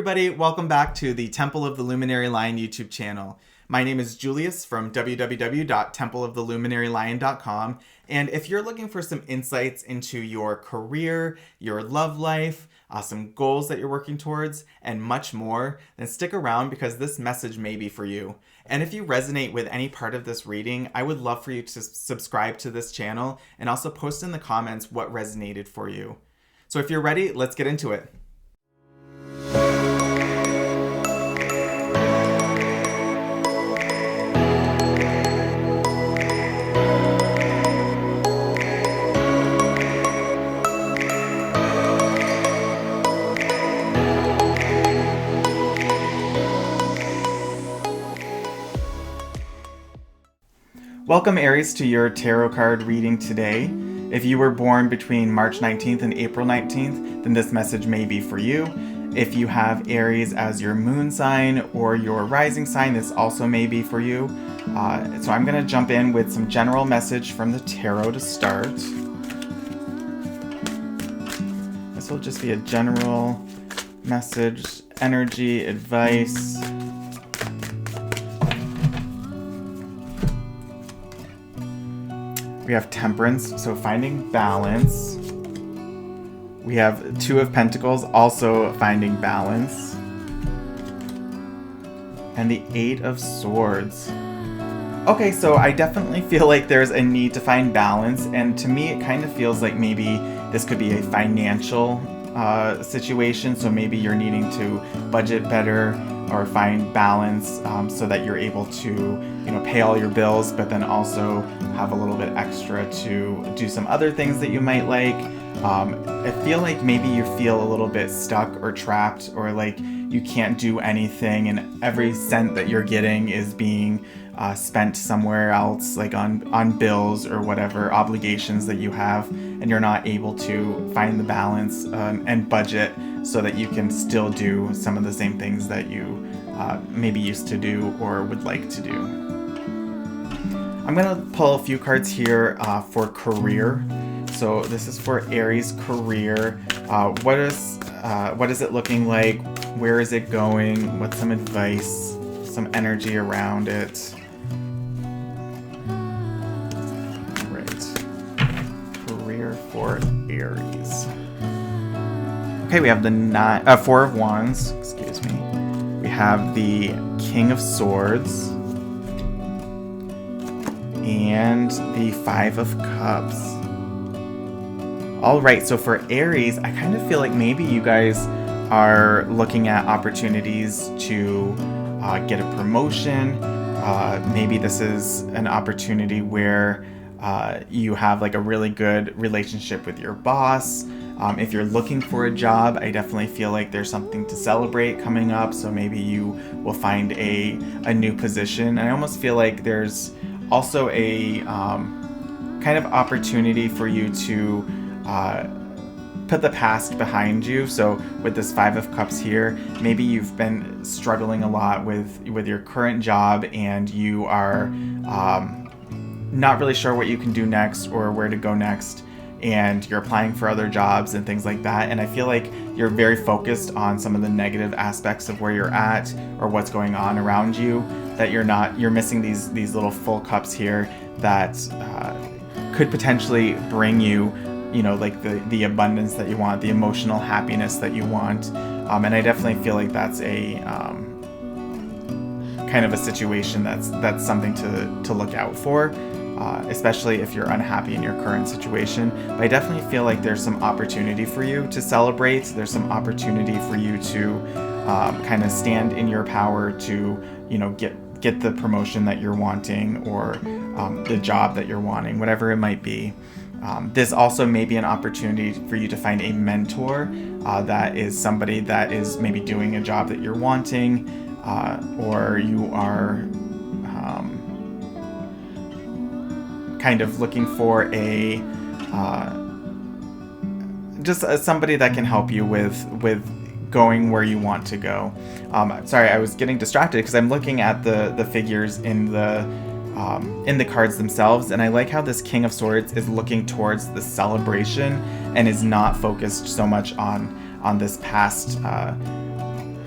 everybody, welcome back to the Temple of the Luminary Lion YouTube channel. My name is Julius from www.templeoftheluminarylion.com, and if you're looking for some insights into your career, your love life, some goals that you're working towards, and much more, then stick around because this message may be for you. And if you resonate with any part of this reading, I would love for you to subscribe to this channel and also post in the comments what resonated for you. So if you're ready, let's get into it. Welcome Aries to your tarot card reading today. If you were born between March 19th and April 19th, then this message may be for you. If you have Aries as your moon sign or your rising sign, this also may be for you. So I'm going to jump in with some general message from the tarot to start. This will just be a general message, energy, advice. We have Temperance, so finding balance. We have Two of Pentacles, also finding balance. And the Eight of Swords. Okay, so I definitely feel like there's a need to find balance, and to me it kind of feels like maybe this could be a financial situation, so maybe you're needing to budget better or find balance so that you're able to, pay all your bills, but then also have a little bit extra to do some other things that you might like. I feel like maybe you feel a little bit stuck or trapped, or like you can't do anything and every cent that you're getting is being spent somewhere else, like on bills or whatever obligations that you have, and you're not able to find the balance and budget so that you can still do some of the same things that you maybe used to do or would like to do. I'm going to pull a few cards here for career. So this is for Aries career. What is it looking like? Where is it going? What's some advice, some energy around it? Right. Career for Aries. Okay, we have the Four of Wands. Excuse me. We have the King of Swords. And the Five of Cups. All right, so for Aries, I kind of feel like maybe you guys are looking at opportunities to get a promotion. Maybe this is an opportunity where you have like a really good relationship with your boss. If you're looking for a job, I definitely feel like there's something to celebrate coming up. So maybe you will find a new position. And I almost feel like there's also a kind of opportunity for you to put the past behind you. So with this Five of Cups here, maybe you've been struggling a lot with your current job, and you are not really sure what you can do next or where to go next, and you're applying for other jobs and things like that. And I feel like you're very focused on some of the negative aspects of where you're at or what's going on around you, that you're missing these little full cups here that could potentially bring you, like the abundance that you want, the emotional happiness that you want. And I definitely feel like that's a kind of a situation that's something to look out for. Especially if you're unhappy in your current situation. But I definitely feel like there's some opportunity for you to celebrate. There's some opportunity for you to kind of stand in your power to, get the promotion that you're wanting, or the job that you're wanting, whatever it might be. This also may be an opportunity for you to find a mentor that is somebody that is maybe doing a job that you're wanting, or you are kind of looking for a somebody that can help you with going where you want to go. Sorry, I was getting distracted because I'm looking at the figures in the cards themselves, and I like how this King of Swords is looking towards the celebration and is not focused so much on this past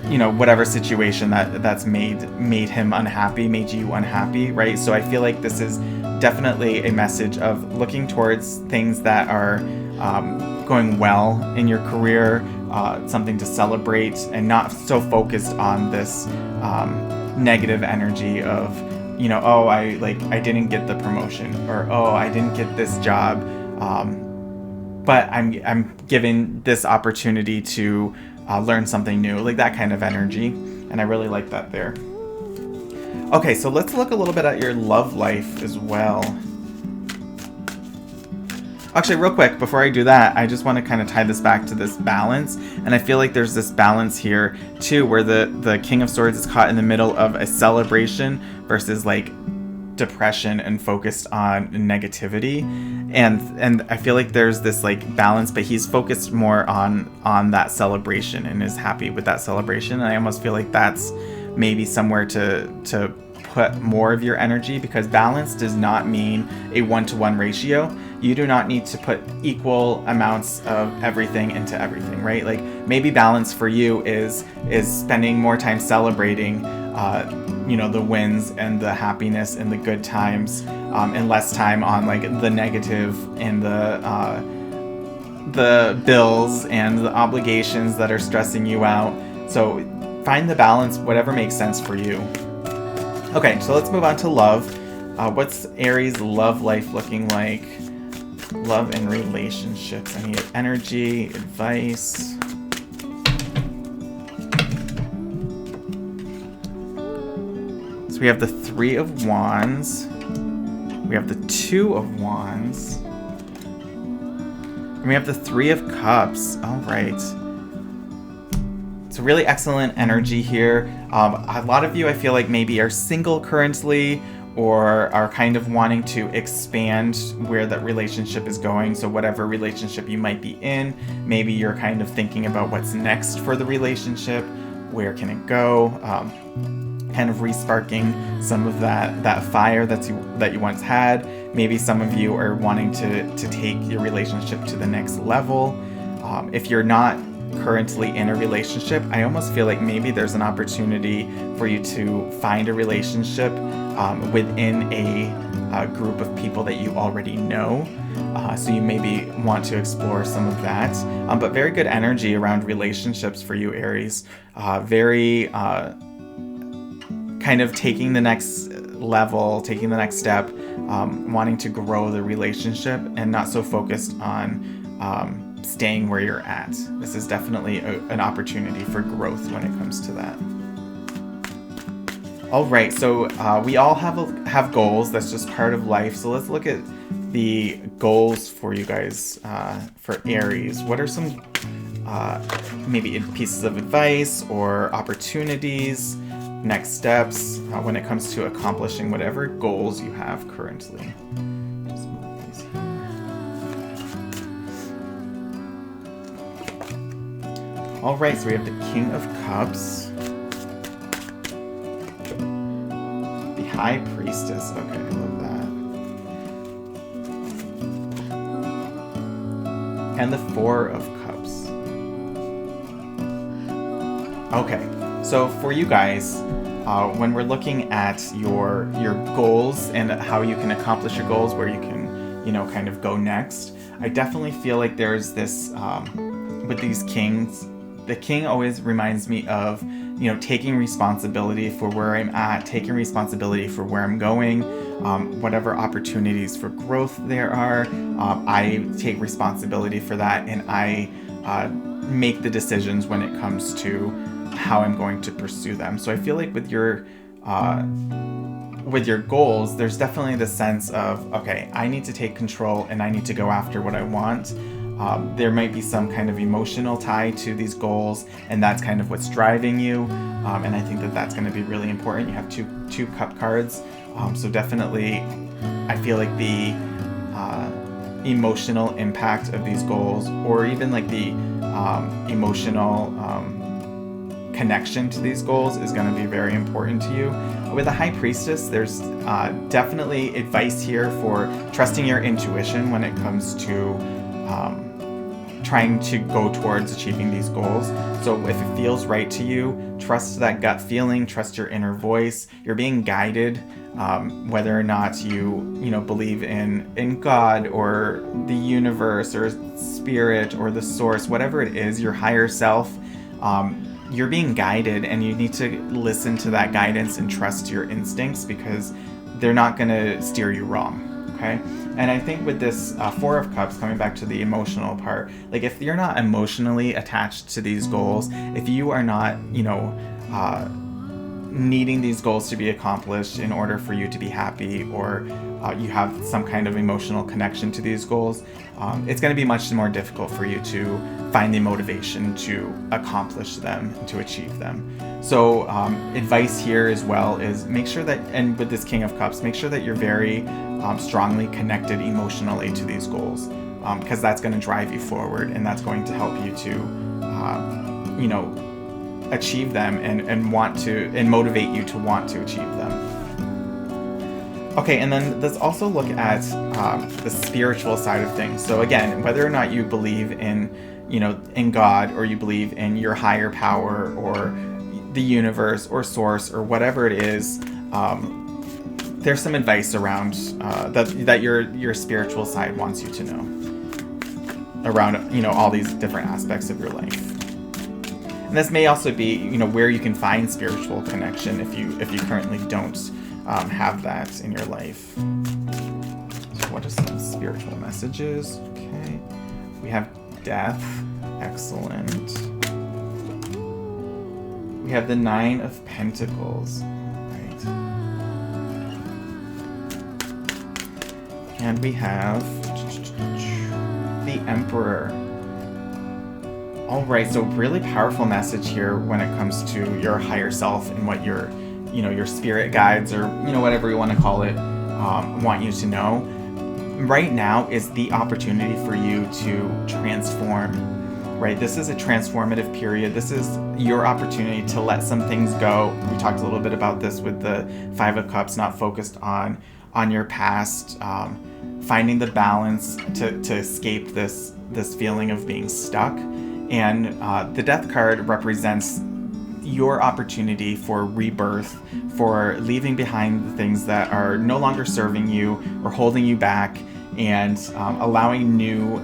you know, whatever situation that's made him unhappy, made you unhappy, right? So I feel like this is definitely a message of looking towards things that are going well in your career, something to celebrate, and not so focused on this negative energy of, you know, oh, I didn't get the promotion, or oh, I didn't get this job, but I'm given this opportunity to learn something new, like that kind of energy. And I really like that there. Okay, so let's look a little bit at your love life as well. Actually, real quick, before I do that, I just want to kind of tie this back to this balance. And I feel like there's this balance here too, where the King of Swords is caught in the middle of a celebration versus like depression and focused on negativity. And I feel like there's this like balance, but he's focused more on that celebration and is happy with that celebration. And I almost feel like that's maybe somewhere to put more of your energy, because balance does not mean a 1-to-1 ratio. You do not need to put equal amounts of everything into everything, right? Like maybe balance for you is spending more time celebrating you know, the wins and the happiness and the good times, and less time on like the negative and the bills and the obligations that are stressing you out. So find the balance, whatever makes sense for you. Okay, so let's move on to love. What's Aries' love life looking like? Love and relationships. I need energy, advice. So we have the Three of Wands. We have the Two of Wands. And we have the Three of Cups. All right. So really excellent energy here. A lot of you, I feel like, maybe are single currently, or are kind of wanting to expand where that relationship is going. So whatever relationship you might be in, maybe you're kind of thinking about what's next for the relationship. Where can it go? Kind of resparking some of that fire that you once had. Maybe some of you are wanting to take your relationship to the next level. If you're not currently in a relationship, I almost feel like maybe there's an opportunity for you to find a relationship within a group of people that you already know. So you maybe want to explore some of that. But very good energy around relationships for you, Aries. Very kind of taking the next level, taking the next step, wanting to grow the relationship and not so focused on staying where you're at. This is definitely an opportunity for growth when it comes to that. All right, so we all have goals. That's just part of life. So let's look at the goals for you guys, for Aries. What are some maybe pieces of advice or opportunities, next steps when it comes to accomplishing whatever goals you have currently? Just move these here. All right, so we have the King of Cups, the High Priestess. Okay, I love that. And the Four of Cups. Okay, so for you guys, when we're looking at your goals and how you can accomplish your goals, where you can, you know, kind of go next, I definitely feel like there's this, with these kings, the king always reminds me of, you know, taking responsibility for where I'm at, taking responsibility for where I'm going, whatever opportunities for growth there are, I take responsibility for that, and I make the decisions when it comes to how I'm going to pursue them. So I feel like with your goals, there's definitely the sense of, okay, I need to take control and I need to go after what I want. There might be some kind of emotional tie to these goals, and that's kind of what's driving you. And I think that that's going to be really important. You have two cup cards. So definitely, I feel like the emotional impact of these goals, or even like the emotional connection to these goals, is going to be very important to you. With the High Priestess, there's definitely advice here for trusting your intuition when it comes to trying to go towards achieving these goals. So if it feels right to you, trust that gut feeling, trust your inner voice. You're being guided, whether or not you believe in God or the universe or spirit or the source, whatever it is, your higher self. You're being guided, and you need to listen to that guidance and trust your instincts, because they're not going to steer you wrong, okay? And I think with this Four of Cups, coming back to the emotional part, like if you're not emotionally attached to these goals, if you are not, needing these goals to be accomplished in order for you to be happy, or you have some kind of emotional connection to these goals, it's going to be much more difficult for you to find the motivation to accomplish them and to achieve them. So advice here as well is make sure that, and with this King of Cups, make sure that you're very strongly connected emotionally to these goals, because that's going to drive you forward, and that's going to help you to achieve them and want to, and motivate you to want to achieve them. Okay, and then let's also look at the spiritual side of things. So again, whether or not you believe in God, or you believe in your higher power or the universe or source or whatever it is, there's some advice around that your spiritual side wants you to know around all these different aspects of your life. And this may also be where you can find spiritual connection if you currently don't have that in your life. So what are some spiritual messages? Okay, we have death. Excellent. We have the Nine of Pentacles. Right. And we have the Emperor. All right, so really powerful message here when it comes to your higher self and what your spirit guides, or whatever you want to call it, want you to know. Right now is the opportunity for you to transform. Right, this is a transformative period. This is your opportunity to let some things go. We talked a little bit about this with the Five of Cups, not focused on your past, finding the balance to escape this feeling of being stuck. And the Death card represents your opportunity for rebirth, for leaving behind the things that are no longer serving you or holding you back, and allowing new,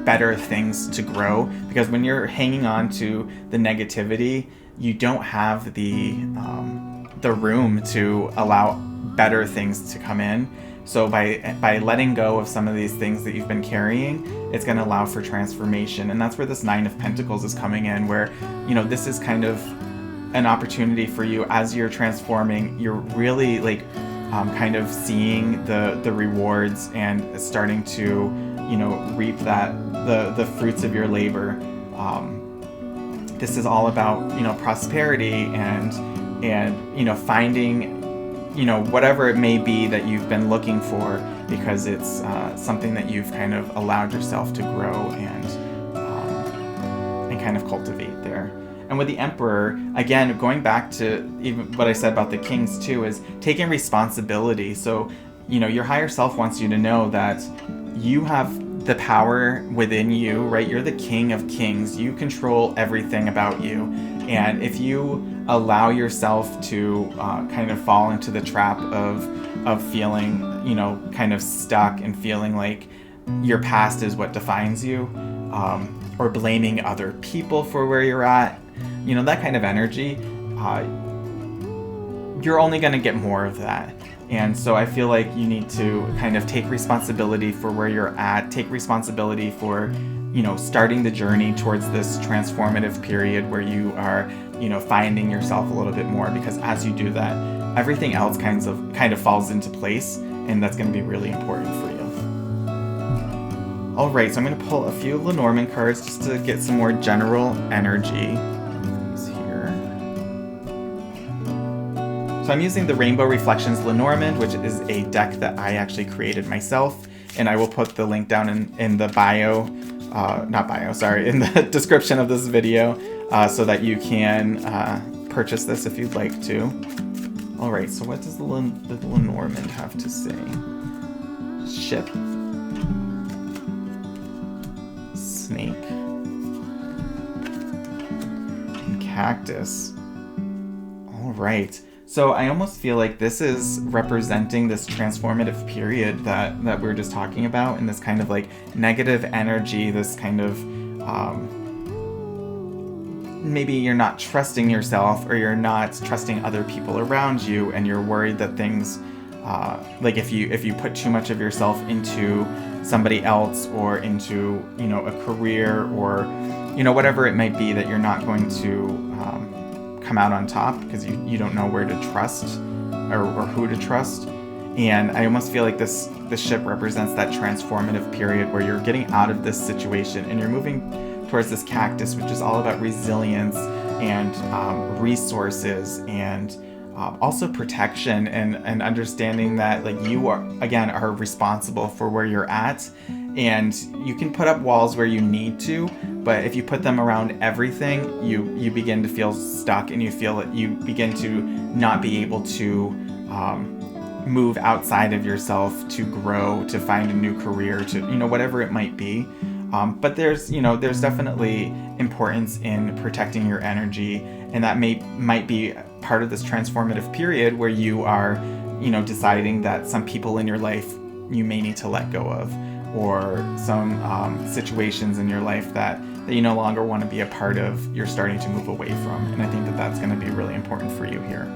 better things to grow. Because when you're hanging on to the negativity, you don't have the room to allow better things to come in. So by letting go of some of these things that you've been carrying, it's going to allow for transformation. And that's where this Nine of Pentacles is coming in, where this is kind of an opportunity for you as you're transforming. You're really kind of seeing the rewards and starting to reap the fruits of your labor. This is all about prosperity and finding whatever it may be that you've been looking for, because it's something that you've kind of allowed yourself to grow and kind of cultivate there. And with the Emperor, again, going back to even what I said about the Kings too, is taking responsibility. So your higher self wants you to know that you have the power within you, right? You're the King of Kings. You control everything about you. And if you allow yourself to kind of fall into the trap of feeling, kind of stuck and feeling like your past is what defines you, or blaming other people for where you're at, that kind of energy, you're only going to get more of that. And so I feel like you need to kind of take responsibility for where you're at, take responsibility for, starting the journey towards this transformative period where you are, finding yourself a little bit more, because as you do that, everything else kind of falls into place, and that's going to be really important for you. All right, so I'm going to pull a few Lenormand cards just to get some more general energy. So I'm using the Rainbow Reflections Lenormand, which is a deck that I actually created myself, and I will put the link down in the in the description of this video, so that you can purchase this if you'd like to. All right, so what does the Lenormand have to say? Ship. Snake. cactus. All right. So I almost feel like this is representing this transformative period that we're just talking about, and this kind of like negative energy, this kind of maybe you're not trusting yourself, or you're not trusting other people around you, and you're worried that things like if you put too much of yourself into somebody else, or into, you know, a career, or, you know, whatever it might be, that you're not going to come out on top because you don't know where to trust, or who to trust. And I almost feel like this ship represents that transformative period where you're getting out of this situation and you're moving towards this cactus, which is all about resilience and resources, and also protection, and understanding that like you are responsible for where you're at. And you can put up walls where you need to, but if you put them around everything, you begin to feel stuck, and you feel that you begin to not be able to move outside of yourself, to grow, to find a new career, to, you know, whatever it might be. But there's definitely importance in protecting your energy, and that might be part of this transformative period where you are, you know, deciding that some people in your life you may need to let go of, or some situations in your life that you no longer want to be a part of, you're starting to move away from. And I think that that's going to be really important for you here.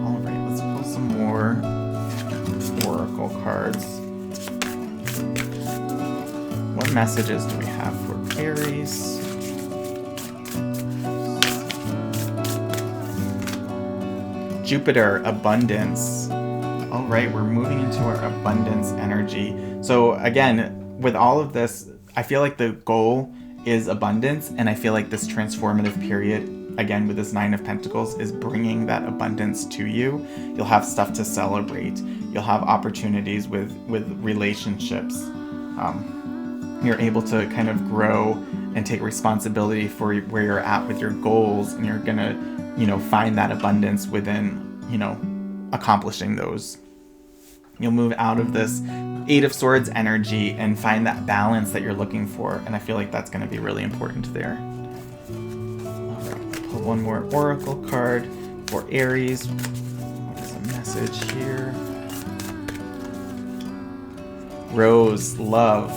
All right, let's pull some more oracle cards. What messages do we have for Aries? Jupiter, abundance. All right, we're moving into our abundance energy. So again, with all of this, I feel like the goal is abundance, and I feel like this transformative period, again with this Nine of Pentacles, is bringing that abundance to you. You'll have stuff to celebrate. You'll have opportunities with relationships. You're able to kind of grow and take responsibility for where you're at with your goals, and you're gonna, you know, find that abundance within, you know, accomplishing those. You'll move out of this Eight of Swords energy and find that balance that you're looking for, and I feel like that's going to be really important there. All right, pull one more oracle card for Aries. What is the message here? Rose, love.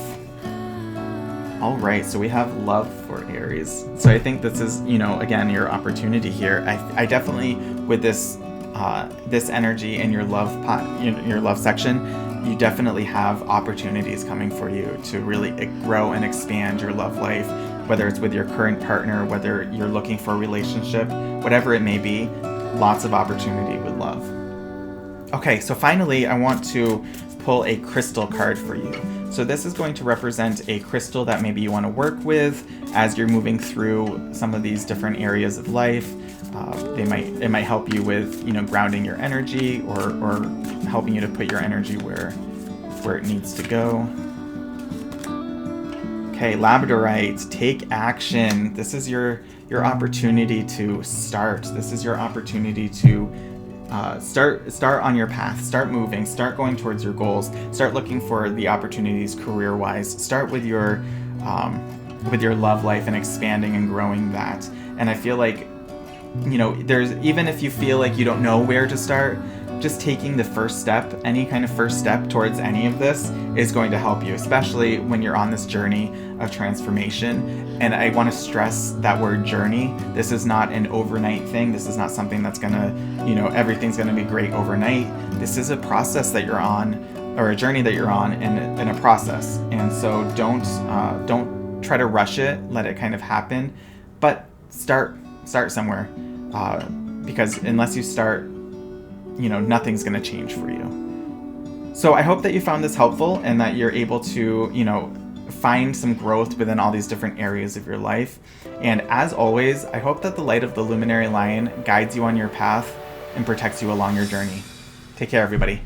All right, so we have love for Aries. So I think this is, you know, again, your opportunity here. I definitely, with this energy in your your love section, you definitely have opportunities coming for you to really grow and expand your love life, whether it's with your current partner, whether you're looking for a relationship, whatever it may be. Lots of opportunity with love. Okay, so finally, I want to pull a crystal card for you. So this is going to represent a crystal that maybe you want to work with as you're moving through some of these different areas of life. It might help you with, you know, grounding your energy, or helping you to put your energy where it needs to go. Okay, labradorite, take action. This is your opportunity to start. This is your opportunity to start on your path. Start moving. Start going towards your goals. Start looking for the opportunities career-wise. Start with your love life and expanding and growing that. And I feel like, you know, even if you feel like you don't know where to start, just taking the first step, any kind of first step towards any of this, is going to help you, especially when you're on this journey of transformation. And I want to stress that word journey. This is not an overnight thing. This is not something that's gonna, you know, everything's gonna be great overnight. This is a process that you're on, or a journey that you're on, and a process. And so don't try to rush it. Let it kind of happen, but start somewhere, because unless you start, you know, nothing's going to change for you. So I hope that you found this helpful, and that you're able to, you know, find some growth within all these different areas of your life. And as always, I hope that the light of the Luminary Lion guides you on your path and protects you along your journey. Take care, everybody.